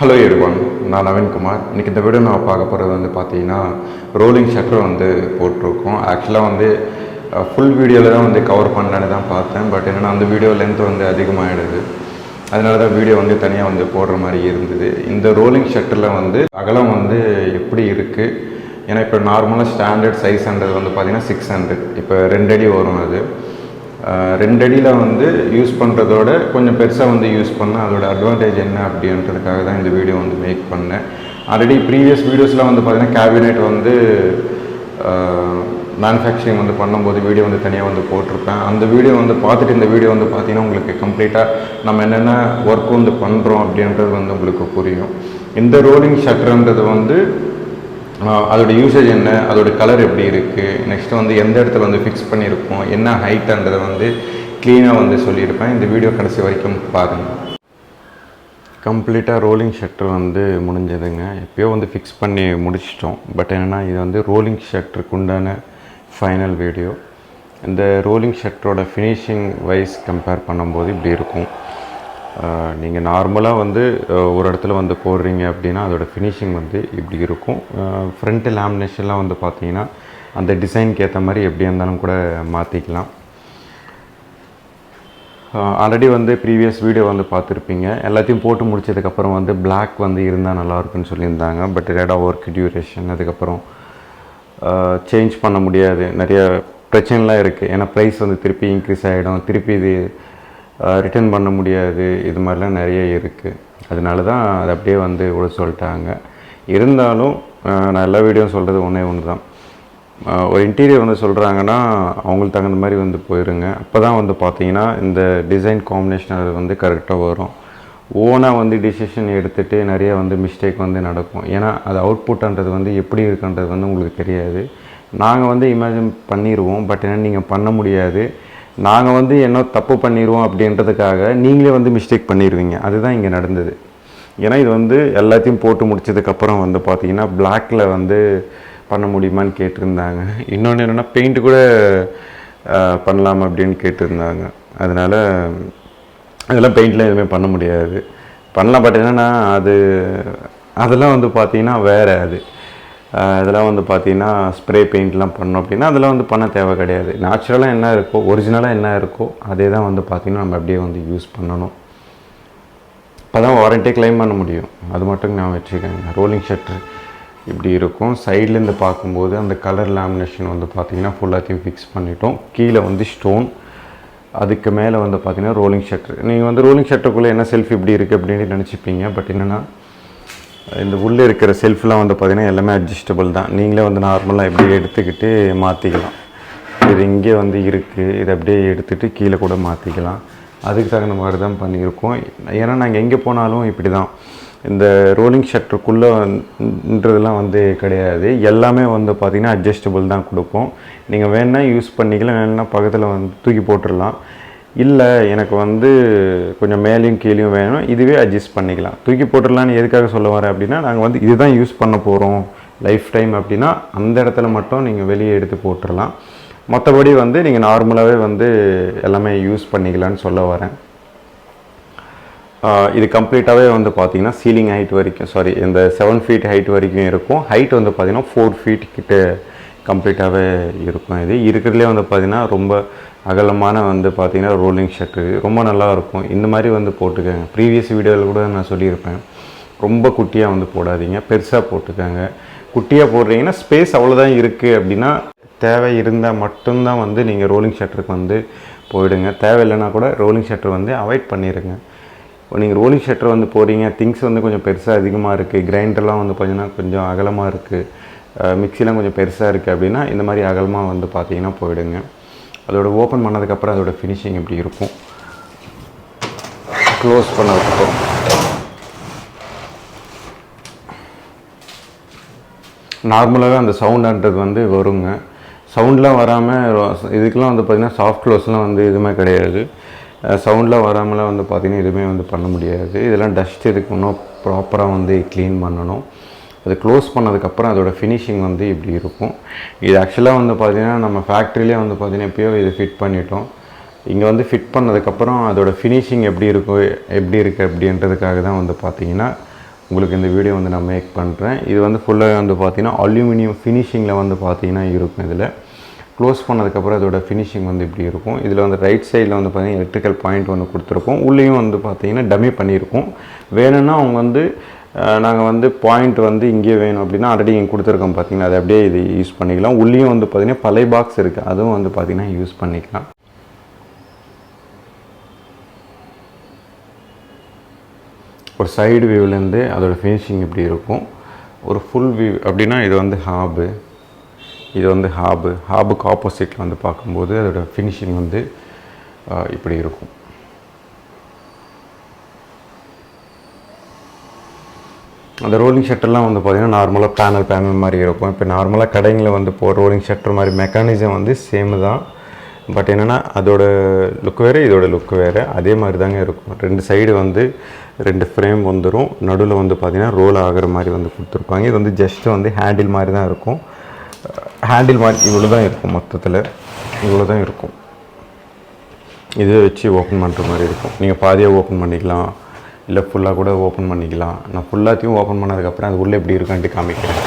Hello everyone, நான் நவீன் குமார். இன்றைக்கி இந்த வீடியோ நான் பார்க்க போகிறது வந்து பார்த்தீங்கன்னா ரோலிங் ஷட்டர் வந்து போட்டிருக்கோம். ஆக்சுவலாக வந்து ஃபுல் வீடியோவில் தான் வந்து கவர் பண்ணலான்னு தான் பார்த்தேன். பட் என்னென்னா அந்த வீடியோ லென்த் வந்து அதிகமாகிடுது. அதனால தான் வீடியோ வந்து தனியாக வந்து போடுற மாதிரி இருந்தது. இந்த ரோலிங் ஷட்டரில் வந்து அகலம் வந்து எப்படி இருக்குது, ஏன்னா இப்போ நார்மலாக ஸ்டாண்டர்ட் சைஸ்ன்றது வந்து பார்த்திங்கன்னா 600, இப்போ 2 அடி வரும். அது 2 அடியில் வந்து யூஸ் பண்ணுறதோட கொஞ்சம் பெருசாக வந்து யூஸ் பண்ணால் அதோட அட்வான்டேஜ் என்ன அப்படின்றதுக்காக தான் இந்த வீடியோ வந்து மேக் பண்ணேன். ஆல்ரெடி ப்ரீவியஸ் வீடியோஸில் வந்து பார்த்திங்கன்னா கேபினெட் வந்து மேனுஃபேக்சரிங் வந்து பண்ணும்போது வீடியோ வந்து தனியாக வந்து போட்டிருப்பேன். அந்த வீடியோ வந்து பார்த்துட்டு இந்த வீடியோ வந்து பார்த்திங்கன்னா உங்களுக்கு கம்ப்ளீட்டாக நம்ம என்னென்ன ஒர்க் வந்து பண்ணுறோம் அப்படின்றது வந்து உங்களுக்கு புரியும். இந்த ரோலிங் ஷட்டர்ன்றது வந்து அதோட யூசேஜ் என்ன, அதோட கலர் எப்படி இருக்குது, நெக்ஸ்ட்டு வந்து எந்த இடத்துல வந்து ஃபிக்ஸ் பண்ணியிருக்கோம், என்ன ஹைட்டுன்றதை வந்து க்ளீனாக வந்து சொல்லியிருப்பேன். இந்த வீடியோ கடைசி வரைக்கும் பாருங்கள். கம்ப்ளீட்டாக ரோலிங் ஷட்டர் வந்து முடிஞ்சதுங்க. எப்போயோ வந்து ஃபிக்ஸ் பண்ணி முடிச்சிட்டோம். பட் என்னென்னா இது வந்து ரோலிங் ஷட்டருக்கு உண்டான ஃபைனல் வீடியோ. இந்த ரோலிங் ஷட்டரோட ஃபினிஷிங் வைஸ் கம்பேர் பண்ணும்போது இப்படி இருக்கும். நீங்கள் நார்மலாக வந்து ஒரு இடத்துல வந்து போடுறீங்க அப்படின்னா அதோட ஃபினிஷிங் வந்து இப்படி இருக்கும். ஃப்ரண்ட்டு லேமினேஷன்லாம் வந்து பார்த்தீங்கன்னா அந்த டிசைனுக்கு ஏற்ற மாதிரி எப்படி இருந்தாலும் கூட மாற்றிக்கலாம். ஆல்ரெடி வந்து ப்ரீவியஸ் வீடியோ வந்து பார்த்துருப்பீங்க. எல்லாத்தையும் போட்டு முடிச்சதுக்கப்புறம் வந்து பிளாக் வந்து இருந்தால் நல்லாயிருக்குன்னு சொல்லியிருந்தாங்க. But rate of work duration அதுக்கப்புறம் சேஞ்ச் பண்ண முடியாது, நிறைய பிரச்சனைலாம் இருக்குது. ஏன்னா ப்ரைஸ் வந்து திருப்பி இன்க்ரீஸ் ஆகிடும், திருப்பி இது ரிட்டர்ன் பண்ண முடியாது, இது மாதிரிலாம் நிறைய இருக்குது. அதனால தான் அது அப்படியே வந்து விட சொல்லிட்டாங்க. இருந்தாலும் நான் எல்லா வீடியோவும் சொல்கிறது ஒன்று தான். ஒரு இன்டீரியர் வந்து சொல்கிறாங்கன்னா அவங்களுக்கு தகுந்த மாதிரி வந்து போயிருங்க. அப்போ தான் வந்து பார்த்தீங்கன்னா இந்த டிசைன் காம்பினேஷன் அது வந்து கரெக்டாக வரும். ஓனாக வந்து டிசிஷன் எடுத்துகிட்டு நிறைய வந்து மிஸ்டேக் வந்து நடக்கும். ஏன்னா அது அவுட்புட்ன்றது வந்து எப்படி இருக்குன்றது வந்து உங்களுக்கு தெரியாது. நாங்கள் வந்து இமேஜின் பண்ணிடுவோம், பட் என்ன நீங்கள் பண்ண முடியாது. நாங்கள் வந்து என்ன தப்பு பண்ணிடுவோம் அப்படின்றதுக்காக நீங்களே வந்து மிஸ்டேக் பண்ணிடுவீங்க. அதுதான் இங்கே நடந்தது. ஏன்னா இது வந்து எல்லாத்தையும் போட்டு முடிச்சதுக்கப்புறம் வந்து பார்த்திங்கன்னா பிளாக்கில் வந்து பண்ண முடியுமான்னு கேட்டிருந்தாங்க. இன்னொன்று என்னென்னா பெயிண்ட்டு கூட பண்ணலாம் அப்படின்னு கேட்டிருந்தாங்க. அதனால் அதெல்லாம் பெயிண்ட்லாம் எதுவுமே பண்ண முடியாது, பண்ணலாம். பட் என்னென்னா அதெல்லாம் வந்து பார்த்திங்கன்னா வேறு அதெல்லாம் வந்து பார்த்திங்கன்னா ஸ்ப்ரே பெயிண்ட்லாம் பண்ணோம் அப்படின்னா அதெல்லாம் வந்து பண்ண தேவை கிடையாது. நேச்சுரலாக என்ன இருக்கோ, ஒரிஜினலாக என்ன இருக்கோ அதே தான் வந்து பார்த்திங்கன்னா நம்ம அப்படியே வந்து யூஸ் பண்ணணும். அப்போ தான் வாரண்ட்டியே கிளைம் பண்ண முடியும். அது மட்டும் நான் வச்சுக்கேங்க. ரோலிங் ஷட்டர் இப்படி இருக்கும். சைட்லேருந்து பார்க்கும்போது அந்த கலர் லேமினேஷன் வந்து பார்த்திங்கன்னா ஃபுல்லாத்தையும் ஃபிக்ஸ் பண்ணிட்டோம். கீழே வந்து ஸ்டோன், அதுக்கு மேலே வந்து பார்த்திங்கன்னா ரோலிங் ஷட்டர். நீங்கள் வந்து ரோலிங் ஷட்டருக்குள்ளே என்ன செல்ஃப் இப்படி இருக்குது அப்படின்னு நினச்சிப்பீங்க. பட் என்னென்னா இந்த உள்ளே இருக்கிற செல்ஃப்லாம் வந்து பார்த்திங்கன்னா எல்லாமே அட்ஜஸ்டபிள் தான். நீங்களே வந்து நார்மலாக எப்படி எடுத்துக்கிட்டு மாற்றிக்கலாம். இது இங்கே வந்து இருக்குது, இதை அப்படியே எடுத்துகிட்டு கீழே கூட மாற்றிக்கலாம். அதுக்கு தகுந்த மாதிரி தான் பண்ணியிருக்கோம். ஏன்னா நாங்கள் எங்கே போனாலும் இப்படி தான். இந்த ரோலிங் ஷட்டருக்குள்ளேன்றதுலாம் வந்து கிடையாது. எல்லாமே வந்து பார்த்திங்கன்னா அட்ஜஸ்டபிள் தான் கொடுப்போம். நீங்கள் வேணால் யூஸ் பண்ணிக்கலாம், வேணுன்னா பக்கத்தில் வந்து தூக்கி போட்டுடலாம். இல்லை எனக்கு வந்து கொஞ்சம் மேலேயும் கீழேயும் வேணும், இதுவே அட்ஜஸ்ட் பண்ணிக்கலாம். தூக்கி போட்டுடலான்னு எதுக்காக சொல்ல வரேன் அப்படின்னா, நாங்கள் வந்து இதுதான் யூஸ் பண்ண போகிறோம் லைஃப் டைம் அப்படின்னா அந்த இடத்துல மட்டும் நீங்கள் வெளியே எடுத்து போட்டுடலாம். மற்றபடி வந்து நீங்கள் நார்மலாகவே வந்து எல்லாமே யூஸ் பண்ணிக்கலான்னு சொல்ல வரேன். இது கம்ப்ளீட்டாகவே வந்து பார்த்திங்கன்னா சீலிங் ஹைட் வரைக்கும், இந்த 7 ஃபீட் ஹைட் வரைக்கும் இருக்கும். ஹைட் வந்து பார்த்திங்கன்னா 4 ஃபீட் கிட்ட கம்ப்ளீட்டாகவே இருக்கும். இது இருக்கிறதுலே வந்து பார்த்திங்கன்னா ரொம்ப அகலமான வந்து பார்த்திங்கன்னா ரோலிங் ஷட்டர் ரொம்ப நல்லாயிருக்கும். இந்த மாதிரி வந்து போட்டுக்கோங்க. ப்ரீவியஸ் வீடியோவில் கூட நான் சொல்லியிருப்பேன், ரொம்ப குட்டியாக வந்து போடாதீங்க, பெருசாக போட்டுக்கோங்க. குட்டியாக போடுறீங்கன்னா ஸ்பேஸ் அவ்வளோதான் இருக்குது அப்படின்னா தேவை இருந்தால் மட்டும்தான் வந்து நீங்கள் ரோலிங் ஷட்டருக்கு வந்து போயிடுங்க. தேவையில்லைன்னா கூட ரோலிங் ஷட்டர் வந்து அவாய்ட் பண்ணிடுங்க. நீங்கள் ரோலிங் ஷட்டர் வந்து போடுறீங்க, திங்ஸ் வந்து கொஞ்சம் பெருசாக அதிகமாக இருக்குது, கிரைண்டர்லாம் வந்து பார்த்திங்கன்னா கொஞ்சம் அகலமாக இருக்குது, மிக்சிலாம் கொஞ்சம் பெருசாக இருக்குது அப்படின்னா இந்த மாதிரி அகலமாக வந்து பார்த்திங்கன்னா போயிடுங்க. அதோட ஓப்பன் பண்ணதுக்கப்புறம் அதோட ஃபினிஷிங் எப்படி இருக்கும், க்ளோஸ் பண்ணதுக்கப்புறம் நார்மலாகவே அந்த சவுண்டுன்றது வந்து வருங்க. சவுண்ட்லாம் வராமல் இதுக்கெலாம் வந்து பார்த்திங்கன்னா சாஃப்ட் க்ளோஸ்லாம் வந்து எதுவுமே கிடையாது. சவுண்ட்லாம் வராமலாம் வந்து பார்த்திங்கன்னா எதுவுமே வந்து பண்ண முடியாது. இதெல்லாம் டஸ்ட் இதுக்கு இன்னும் ப்ராப்பராக வந்து க்ளீன் பண்ணணும். அது க்ளோஸ் பண்ணதுக்கப்புறம் அதோடய ஃபினிஷிங் வந்து இப்படி இருக்கும். இது ஆக்சுவலாக வந்து பார்த்திங்கன்னா நம்ம ஃபேக்ட்ரியிலே வந்து பார்த்திங்கன்னா எப்போயோ இது ஃபிட் பண்ணிட்டோம். இங்கே வந்து ஃபிட் பண்ணதுக்கப்புறம் அதோடய ஃபினிஷிங் எப்படி இருக்குது அப்படின்றதுக்காக தான் வந்து பார்த்திங்கன்னா உங்களுக்கு இந்த வீடியோ வந்து நான் மேக் பண்ணுறேன். இது வந்து ஃபுல்லாக வந்து பார்த்திங்கன்னா அலுமினியம் ஃபினிஷிங்கில் வந்து பார்த்திங்கன்னா இருக்கும். இதில் க்ளோஸ் பண்ணதுக்கப்புறம் இதோட ஃபினிஷிங் வந்து இப்படி இருக்கும். இதில் வந்து ரைட் சைடில் வந்து பார்த்திங்கன்னா எலக்ட்ரிக்கல் பாயிண்ட் ஒன்று கொடுத்துருக்கோம். உள்ளேயும் வந்து பார்த்திங்கன்னா டம்மி பண்ணியிருக்கோம். வேணும்னா அவங்க வந்து நாங்கள் வந்து பாயிண்ட் வந்து இங்கே வேணும் அப்படின்னா ஆல்ரெடி இங்கே கொடுத்துருக்கோம் பார்த்திங்கன்னா, அதை அப்படியே இது யூஸ் பண்ணிக்கலாம். உள்ளேயும் வந்து பார்த்திங்கன்னா பழைய பாக்ஸ் இருக்குது, அதுவும் வந்து பார்த்திங்கன்னா யூஸ் பண்ணிக்கலாம். ஒரு சைடு வியூவிலேருந்து அதோடய ஃபினிஷிங் இப்படி இருக்கும். ஒரு ஃபுல் வியூ அப்படின்னா இது வந்து ஹாபு, இது வந்து ஹாபுக்கு ஆப்போசிட்டில் வந்து பார்க்கும்போது அதோடய ஃபினிஷிங் வந்து இப்படி இருக்கும். அந்த ரோலிங் ஷட்டர்லாம் வந்து பார்த்திங்கன்னா நார்மலாக பேனல் மாதிரி இருக்கும். இப்போ நார்மலாக கடைங்களில் வந்து போகிற ரோலிங் ஷட்டர் மாதிரி மெக்கானிசம் வந்து சேமு தான். பட் என்னென்னா அதோட லுக் வேறு, இதோட லுக் வேறு. அதே மாதிரி தாங்க இருக்கும். 2 சைடு வந்து 2 ஃப்ரேம் வந்துடும். நடுவில் வந்து பார்த்திங்கன்னா ரோல் ஆகிற மாதிரி வந்து கொடுத்துருப்பாங்க. இது வந்து ஜஸ்ட்டு வந்து ஹேண்டில் மாதிரி தான் இருக்கும். ஹேண்டில் மாதிரி இவ்வளோ தான் இருக்கும், மொத்தத்தில் இவ்வளோ தான் இருக்கும். இதை வச்சு ஓப்பன் பண்ணுற மாதிரி இருக்கும். நீங்கள் பாதியாக ஓப்பன் பண்ணிக்கலாம், இல்லை ஃபுல்லாக கூட ஓப்பன் பண்ணிக்கலாம். நான் ஃபுல்லாத்தையும் ஓப்பன் பண்ணதுக்கப்புறம் அது உள்ளே எப்படி இருக்குன்ட்டு காமிக்கிறேன்.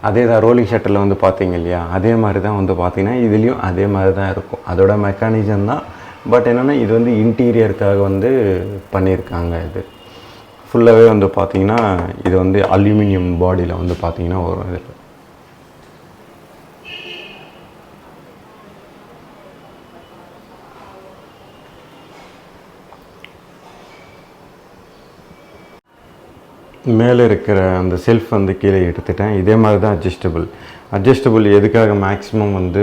அதே தான் ரோலிங் ஷட்டரில் வந்து பார்த்தீங்க இல்லையா, அதே மாதிரி தான் வந்து பார்த்திங்கன்னா இதுலேயும் அதே மாதிரி தான் இருக்கும். அதோட மெக்கானிசம் தான். பட் என்னென்னா இது வந்து இன்டீரியருக்காக வந்து பண்ணியிருக்காங்க. இது ஃபுல்லாகவே வந்து பார்த்திங்கன்னா இது வந்து அலுமினியம் பாடியில் வந்து பார்த்திங்கன்னா வரும். இதில் மேலே இருக்கிற அந்த செல்ஃப் வந்து கீழே எடுத்துட்டேன். இதே மாதிரி தான் அட்ஜஸ்டபிள் எதுக்காக மேக்ஸிமம் வந்து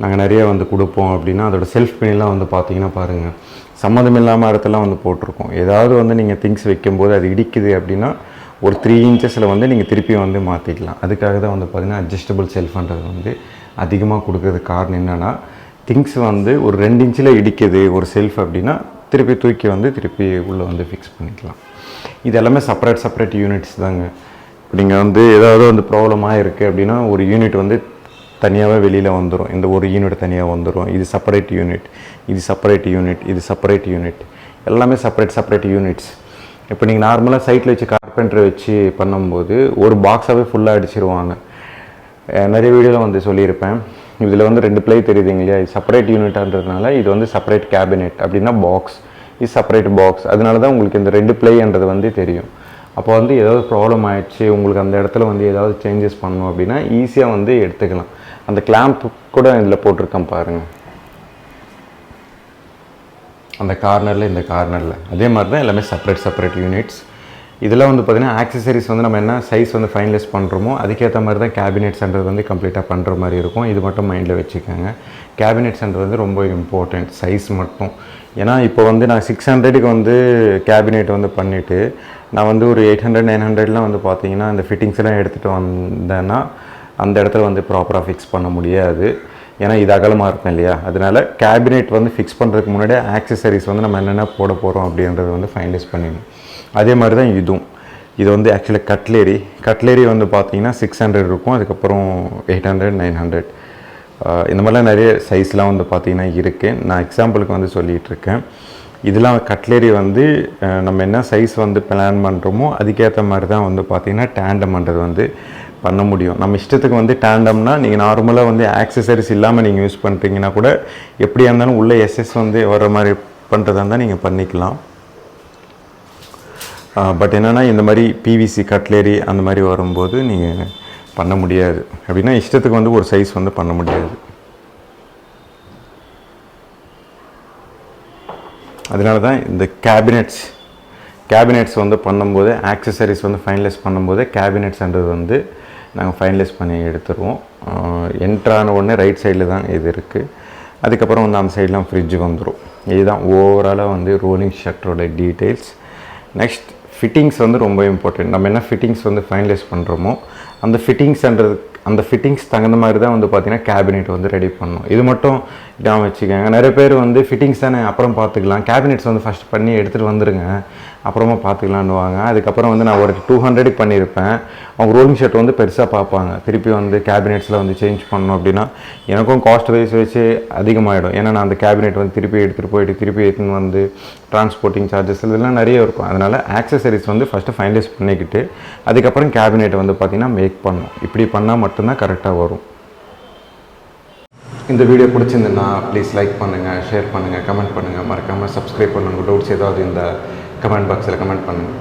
நாங்கள் நிறைய வந்து கொடுப்போம் அப்படின்னா, அதோட செல்ஃப் பின்லாம் வந்து பார்த்திங்கன்னா பாருங்கள், சம்மந்தம் இல்லாமல் இடத்துலாம் வந்து போட்டிருக்கோம். ஏதாவது வந்து நீங்கள் திங்ஸ் வைக்கும்போது அது இடிக்குது அப்படின்னா ஒரு 3 இன்ச்சஸில் வந்து நீங்கள் திருப்பி வந்து மாற்றிக்கலாம். அதுக்காக தான் வந்து பார்த்திங்கன்னா அட்ஜஸ்டபிள் செல்ஃப்ன்றது வந்து அதிகமாக கொடுக்குறதுக்கு காரணம் என்னென்னா, திங்ஸ் வந்து ஒரு 2 இன்ச்சில் இடிக்குது ஒரு செல்ஃப் அப்படின்னா திருப்பி தூக்கி வந்து திருப்பி உள்ளே வந்து ஃபிக்ஸ் பண்ணிக்கலாம். இது எல்லாமே செப்பரேட் யூனிட்ஸ் தாங்க. இப்போ நீங்கள் வந்து ஏதாவது வந்து ப்ராப்ளமாக இருக்குது அப்படின்னா ஒரு யூனிட் வந்து தனியாகவே வெளியில் வந்துடும். இந்த ஒரு யூனிட் தனியாக வந்துடும். இது செப்பரேட் யூனிட், இது செப்பரேட் யூனிட், இது செப்பரேட் யூனிட், எல்லாமே செப்பரேட் யூனிட்ஸ். இப்போ நீங்கள் நார்மலாக சைட்டில் வச்சு கார்பெண்டர் வச்சு பண்ணும்போது ஒரு பாக்ஸாகவே ஃபுல்லாக அடிச்சிருவாங்க. நிறைய வீடியோவில் வந்து சொல்லியிருப்பேன். இதில் வந்து 2 ப்ளை தெரியுதுங்க இல்லையா, இது செப்பரேட் யூனிட்டான்றதுனால இது வந்து செப்பரேட் கேபினெட் அப்படின்னா பாக்ஸ், இது செப்பரேட் பாக்ஸ். அதனால தான் உங்களுக்கு இந்த 2 ப்ளைன்றது வந்து தெரியும். அப்போ வந்து ஏதாவது ப்ராப்ளம் ஆகிடுச்சு, உங்களுக்கு அந்த இடத்துல வந்து ஏதாவது சேஞ்சஸ் பண்ணணும் அப்படின்னா ஈஸியாக வந்து எடுத்துக்கலாம். அந்த கிளாம்ப் கூட இதில் போட்டிருக்கேன் பாருங்கள், அந்த கார்னரில் இந்த கார்னரில். அதே மாதிரி தான் எல்லாமே செப்பரேட் யூனிட்ஸ். இதெல்லாம் வந்து பார்த்திங்கன்னா ஆக்சசரிஸ் வந்து நம்ம என்ன சைஸ் வந்து ஃபைனலைஸ் பண்ணுறோமோ அதுக்கேற்ற மாதிரி தான் கேபினெட்ஸ்ன்றது வந்து கம்ப்ளீட்டாக பண்ணுற மாதிரி இருக்கும். இது மட்டும் மைண்டில் வச்சுக்கோங்க. கேபினெட்ஸ்ன்றது வந்து ரொம்ப இம்பார்ட்டண்ட், சைஸ் மட்டும். ஏன்னா இப்போ வந்து நான் 600க்கு வந்து கேபினெட் வந்து பண்ணிவிட்டு நான் வந்து ஒரு 800 900லாம் வந்து பார்த்திங்கன்னா இந்த ஃபிட்டிங்ஸ் எல்லாம் எடுத்துகிட்டு வந்தேன்னா அந்த இடத்துல வந்து ப்ராப்பராக ஃபிக்ஸ் பண்ண முடியாது. ஏன்னா இது அகலமாக இருக்கும் இல்லையா, அதனால கேபினெட் வந்து ஃபிக்ஸ் பண்ணுறதுக்கு முன்னாடி ஆக்சசரிஸ் வந்து நம்ம என்னென்ன போட போகிறோம் அப்படின்றது வந்து ஃபைனலைஸ் பண்ணிடணும். அதே மாதிரி தான் இதுவும். இது வந்து ஆக்சுவலாக கட்லேரி வந்து பார்த்திங்கன்னா 600 இருக்கும், அதுக்கப்புறம் 800 900 இந்த மாதிரிலாம் நிறைய சைஸ்லாம் வந்து பார்த்திங்கன்னா இருக்குது. நான் எக்ஸாம்பிளுக்கு வந்து சொல்லிகிட்ருக்கேன். இதெல்லாம் கட்லேரி வந்து நம்ம என்ன சைஸ் வந்து பிளான் பண்ணுறோமோ அதுக்கேற்ற மாதிரி தான் வந்து பார்த்திங்கன்னா டேண்டம்ன்றது வந்து பண்ண முடியும். நம்ம இஷ்டத்துக்கு வந்து டேண்டம்னா நீங்கள் நார்மலாக வந்து ஆக்சசரிஸ் இல்லாமல் நீங்கள் யூஸ் பண்ணுறீங்கன்னா கூட எப்படியா இருந்தாலும் உள்ளே எஸ்எஸ் வந்து வர்ற மாதிரி பண்ணுறதா இருந்தால் நீங்கள் பண்ணிக்கலாம். பட் என்னென்னா இந்த மாதிரி பிவிசி கட்லேரி அந்த மாதிரி வரும்போது நீங்கள் பண்ண முடியாது. அப்படின்னா இஷ்டத்துக்கு வந்து ஒரு சைஸ் வந்து பண்ண முடியாது. அதனால தான் இந்த கேபினெட்ஸ் வந்து பண்ணும்போது ஆக்சசரிஸ் வந்து ஃபைனலைஸ் பண்ணும்போது கேபினெட்ஸ்ன்றது வந்து நாங்கள் ஃபைனலைஸ் பண்ணி எடுத்துருவோம். என்ட்ரான உடனே ரைட் சைடில் தான் இது இருக்குது. அதுக்கப்புறம் வந்து அந்த சைட்லாம் ஃப்ரிட்ஜு வந்துடும். இதுதான் ஓவராலாக வந்து ரோலிங் ஷட்டரோட டீட்டெயில்ஸ். நெக்ஸ்ட் ஃபிட்டிங்ஸ் வந்து ரொம்ப இம்பார்ட்டன்ட். நம்ம என்ன ஃபிட்டிங்ஸ் வந்து ஃபைனலைஸ் பண்ணுறோமோ அந்த அந்த ஃபிட்டிங்ஸ் தகுந்த மாதிரி தான் வந்து பார்த்திங்கன்னா கேபினெட் வந்து ரெடி பண்ணணும். இது மட்டும் ஞாபகம் வச்சுக்கோங்க. நிறைய பேர் வந்து ஃபிட்டிங்ஸ் தானே அப்புறம் பார்த்துக்கலாம், கேபினெட்ஸ் வந்து ஃபஸ்ட் பண்ணி எடுத்துகிட்டு வந்துடுங்க அப்புறமா பார்த்துக்கலான்னுவாங்க. அதுக்கப்புறம் வந்து நான் ஒரு 200 பண்ணியிருப்பேன். அவங்க ரோலிங் ஷர்ட் வந்து பெருசாக பார்ப்பாங்க. திருப்பி வந்து கேபினெட்ஸில் வந்து சேஞ்ச் பண்ணணும் அப்படின்னா எனக்கும் காஸ்ட் வைஸ் வச்சு அதிகமாகிடும். ஏன்னா நான் அந்த கேபினெட் வந்து திருப்பி எடுத்துகிட்டு போயிட்டு திருப்பி எடுத்துன்னு வந்து டிரான்ஸ்போர்ட்டிங் சார்ஜஸ் இதெல்லாம் நிறைய இருக்கும். அதனால் ஆக்சசரிஸ் வந்து ஃபஸ்ட்டு ஃபைனலைஸ் பண்ணிக்கிட்டு அதுக்கப்புறம் கேபினெட் வந்து பார்த்திங்கன்னா மேக் பண்ணணும். இப்படி பண்ணால் மட்டும்தான் கரெக்டாக வரும். இந்த வீடியோ பிடிச்சிருந்துன்னா ப்ளீஸ் லைக் பண்ணுங்கள், ஷேர் பண்ணுங்கள், கமெண்ட் பண்ணுங்கள், மறக்காமல் சப்ஸ்கிரைப் பண்ணுங்கள். டவுட்ஸ் ஏதாவது இந்த கமெண்ட் பாக்ஸில் கமெண்ட் பண்ணுங்கள்.